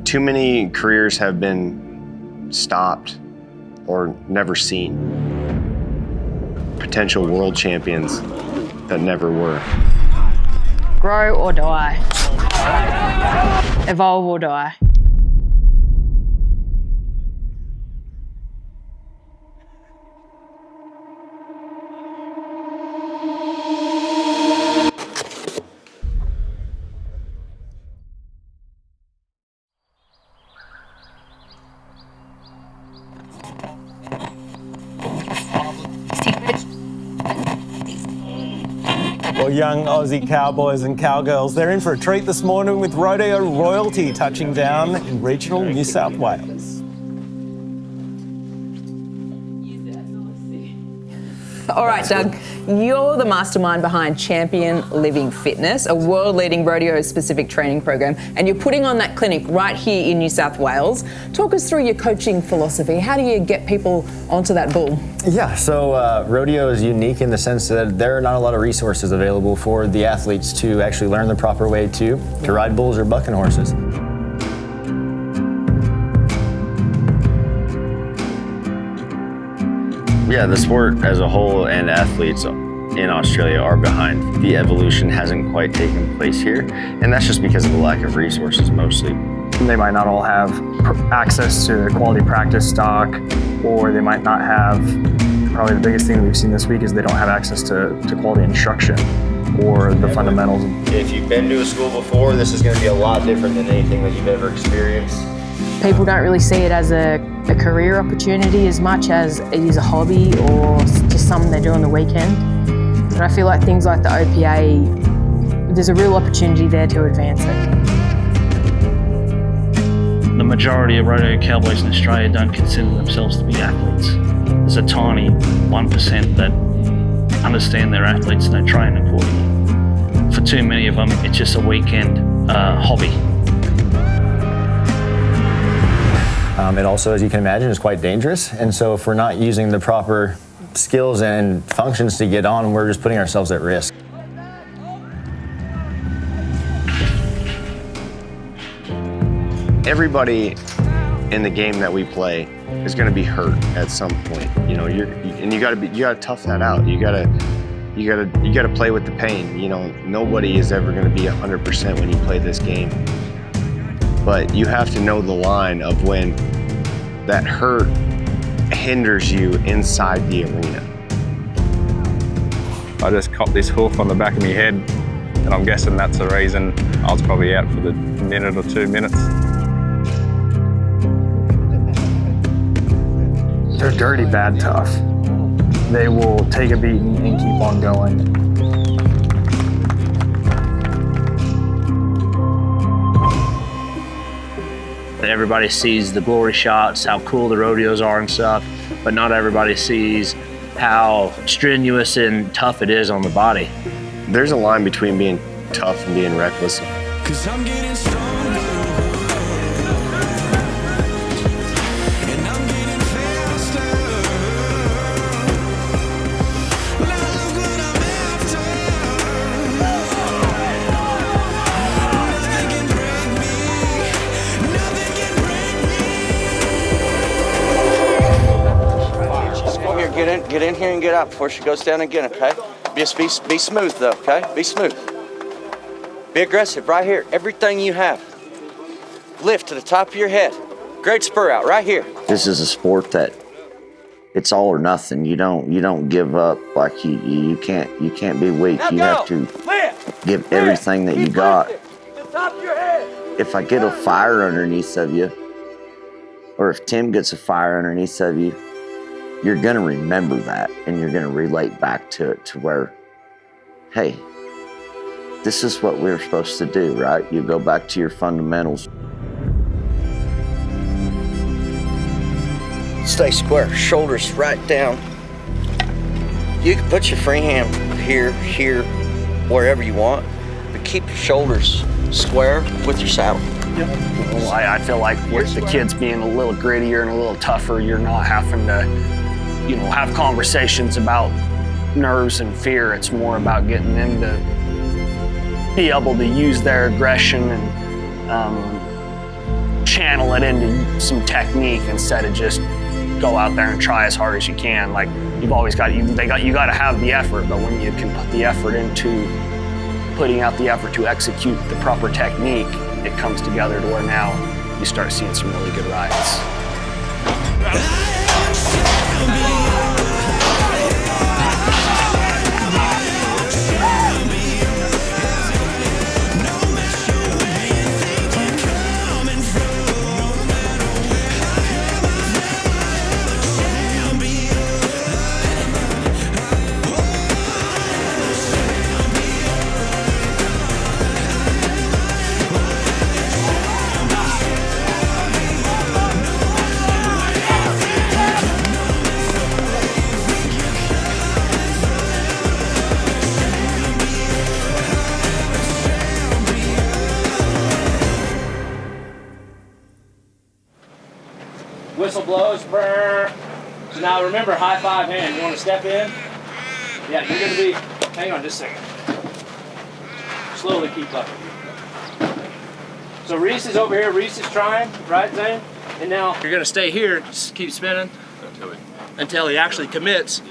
Too many careers have been stopped or never seen. Potential world champions that never were. Grow or die. Evolve or die. Well, young Aussie cowboys and cowgirls, they're in for a treat this morning with rodeo royalty touching down in regional New South Wales. All right, Doug, you're the mastermind behind Champion Living Fitness, a world-leading rodeo-specific training program, and you're putting on that clinic right here in New South Wales. Talk us through your coaching philosophy. How do you get people onto that bull? Yeah, so rodeo is unique in the sense that there are not a lot of resources available for the athletes to actually learn the proper way to ride bulls or bucking horses. Yeah, the sport as a whole and athletes in Australia are behind. The evolution hasn't quite taken place here, and that's just because of the lack of resources mostly. They might not all have access to quality practice stock, or they might not have, probably the biggest thing that we've seen this week is they don't have access to quality instruction or the fundamentals. If you've been to a school before, this is going to be a lot different than anything that you've ever experienced. People don't really see it as a career opportunity as much as it is a hobby or just something they do on the weekend. And I feel like things like the OPA, there's a real opportunity there to advance it. The majority of rodeo cowboys in Australia don't consider themselves to be athletes. There's a tiny 1% that understand they're athletes and they train accordingly. For too many of them, it's just a weekend hobby. It also, as you can imagine, is quite dangerous. And so if we're not using the proper skills and functions to get on, we're just putting ourselves at risk. Everybody in the game that we play is going to be hurt at some point. You know, you got to tough that out. You got to play with the pain. You know, nobody is ever going to be 100% when you play this game. But you have to know the line of when that hurt hinders you inside the arena. I just copped this hoof on the back of my head, and I'm guessing that's the reason I was probably out for the minute or 2 minutes. They're dirty, bad, tough. They will take a beating and keep on going. Everybody sees the glory shots, how cool the rodeos are and stuff, but not everybody sees how strenuous and tough it is on the body. There's a line between being tough and being reckless. 'Cause I'm getting stronger, and I'm getting faster. Now look what I'm after. Nothing can break me. Nothing can break me. Come here, get in here and get out before she goes down again, okay? Just be smooth though, okay? Be smooth. Be aggressive right here. Everything you have. Lift to the top of your head. Great spur out right here. This is a sport that it's all or nothing. You don't give up. Like you can't be weak. Now you have to give everything that you got. The top of your head. If I get a fire underneath of you, or if Tim gets a fire underneath of you, you're gonna remember that and you're gonna relate back to it to where, hey, this is what we're supposed to do, right? You go back to your fundamentals. Stay square, shoulders right down. You can put your free hand here, wherever you want, but keep your shoulders square with your saddle. Well, I feel like with the kids being a little grittier and a little tougher, you're not having to, have conversations about nerves and fear. It's more about getting them to be able to use their aggression and channel it into some technique instead of just go out there and try as hard as you can. Like you've always got, you got to have the effort, but when you can put the effort into putting out the effort to execute the proper technique, it comes together to where now you start seeing some really good rides. Whistle blows, brr. So now remember, high five hand. You want to step in? Yeah, you're going to be, hang on just a second. Slowly keep up. So Reese is over here, Reese is trying, right Zane? And now you're going to stay here, just keep spinning until he actually commits.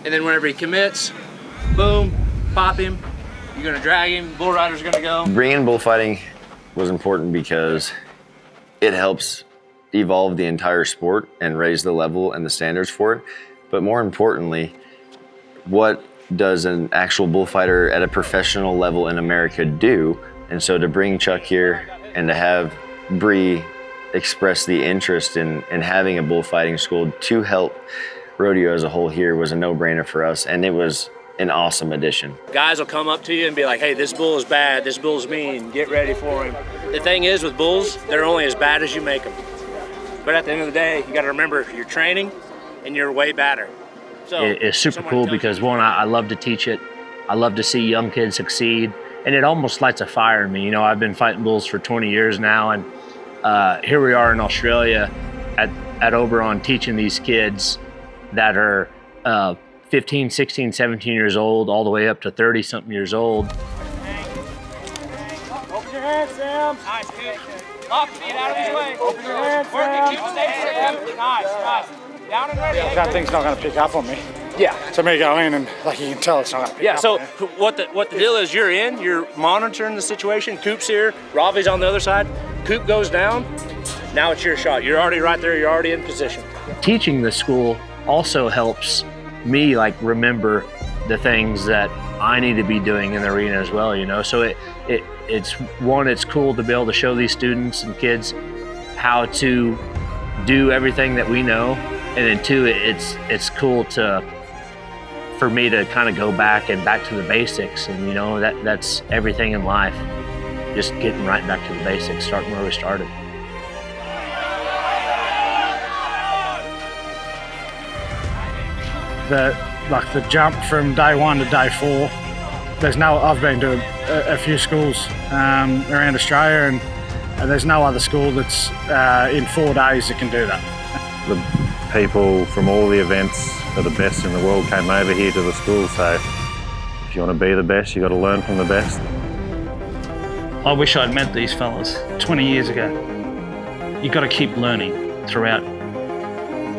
And then whenever he commits, boom, pop him. You're going to drag him, bull rider's going to go. Bringing bullfighting was important because it helps evolve the entire sport and raise the level and the standards for it. But more importantly, what does an actual bullfighter at a professional level in America do? And so to bring Chuck here and to have Bree express the interest in having a bullfighting school to help rodeo as a whole here was a no-brainer for us, and it was an awesome addition. Guys will come up to you and be like, hey, this bull is bad, this bull's mean, get ready for him. The thing is with bulls, they're only as bad as you make them. But at the end of the day, you got to remember you're training and you're way better. So it's super cool because one, I love to teach it. I love to see young kids succeed, and it almost lights a fire in me. You know, I've been fighting bulls for 20 years now, and here we are in Australia at Oberon teaching these kids that are 15, 16, 17 years old, all the way up to 30-something years old. open your hands, Sam. Nice, good. Up, feet out of his way. Open your hands, work it, keep staying. Nice, nice. Down and ready. That thing's not going to pick up on me. Yeah. To me go in and like you can tell it's not going to pick up so on me. what the deal is, you're monitoring the situation. Coop's here, Ravi's on the other side. Coop goes down, now it's your shot. You're already right there, you're already in position. Teaching the school also helps me like remember the things that I need to be doing in the arena as well, you know? So it's one, it's cool to be able to show these students and kids how to do everything that we know. And then two, it's cool for me to kind of go back to the basics. And you know, that's everything in life. Just getting right back to the basics, starting where we started. The jump from day 1 to day 4, I've been to a few schools around Australia, and there's no other school that's in 4 days that can do that. The people from all the events are the best in the world came over here to the school, so if you want to be the best, you got to learn from the best. I wish I'd met these fellas 20 years ago. You've got to keep learning throughout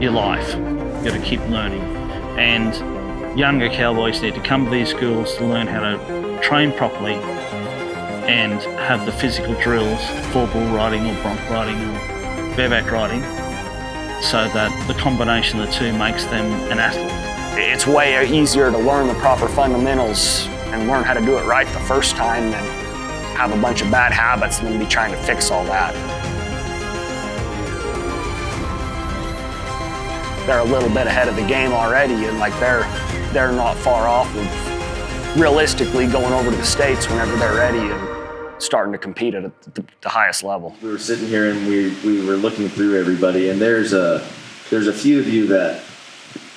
your life. You've got to keep learning. And younger cowboys need to come to these schools to learn how to train properly and have the physical drills for bull riding or bronc riding or bareback riding, so that the combination of the two makes them an athlete. It's way easier to learn the proper fundamentals and learn how to do it right the first time than have a bunch of bad habits and then be trying to fix all that. They're a little bit ahead of the game already, and like they're not far off of realistically going over to the States whenever they're ready and starting to compete at the highest level. We were sitting here and we were looking through everybody, and there's a few of you that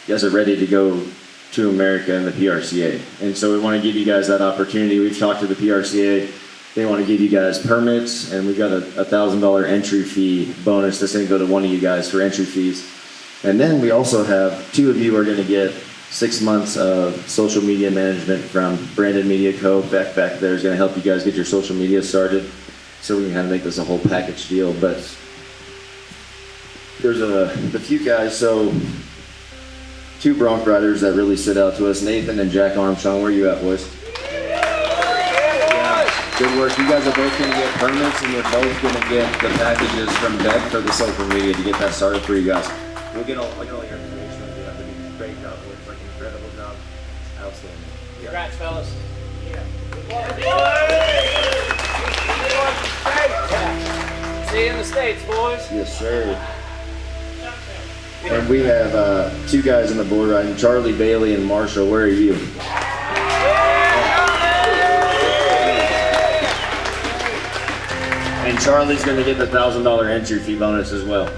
you guys are ready to go to America and the PRCA, and so we want to give you guys that opportunity. We've talked to the PRCA. They want to give you guys permits, and we've got a $1,000 entry fee bonus that's going to go to one of you guys for entry fees. And then we also have 2 of you are going to get 6 months of social media management from Brandon Media Co. Back there is going to help you guys get your social media started. so we can kind of make this a whole package deal. But there's the few guys, so 2 bronc riders that really stood out to us, Nathan and Jack Armstrong. Where you at, boys? Good work. You guys are both going to get permits, and you're both going to get the packages from Beck for the social media to get that started for you guys. We'll get all your information on that. But you great job, boys. Like an incredible job. Outstanding. Congrats, fellas. See you in the States, boys. Yes, sir. And we have 2 guys on the board riding, Charlie Bailey and Marshall. Where are you? And Charlie's going to get the $1,000 entry fee bonus as well.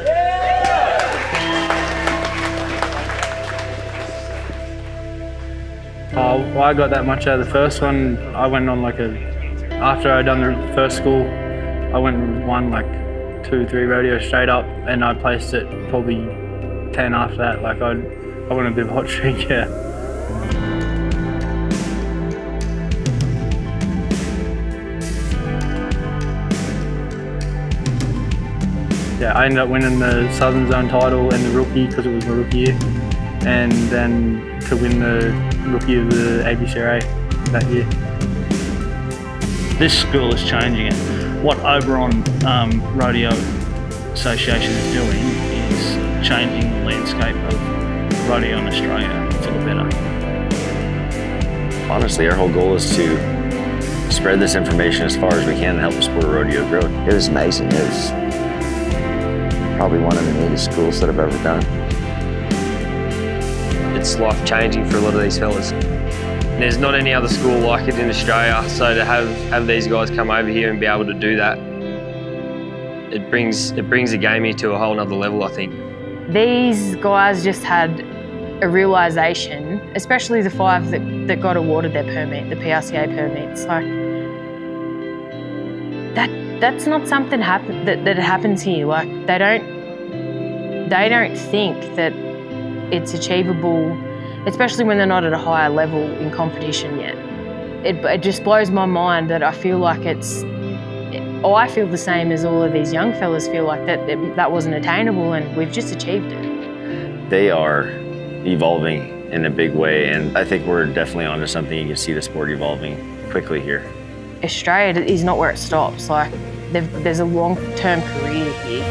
Well, I got that much out of the first one. I went on after I'd done the first school, I went and won 2-3 rodeos straight up, and I placed it probably 10 after that. I went a bit of a hot streak, yeah. Yeah, I ended up winning the Southern Zone title and the rookie because it was my rookie year, and then to win the rookie of the ABCRA that year. This school is changing it. What Oberon Rodeo Association is doing is changing the landscape of rodeo in Australia for the better. Honestly, our whole goal is to spread this information as far as we can and help the sport of rodeo grow. It was amazing. It was probably one of the neatest schools that I've ever done. It's life-changing for a lot of these fellas. There's not any other school like it in Australia, so to have these guys come over here and be able to do that, it brings the game here to a whole nother level, I think. These guys just had a realisation, especially the 5 that got awarded their permit, the PRCA permits. That's not something that happens here. They don't think that it's achievable, especially when they're not at a higher level in competition yet. It just blows my mind that I feel like I feel the same as all of these young fellas feel like that wasn't attainable, and we've just achieved it. They are evolving in a big way, and I think we're definitely onto something. You can see the sport evolving quickly here. Australia is not where it stops. There's a long-term career here.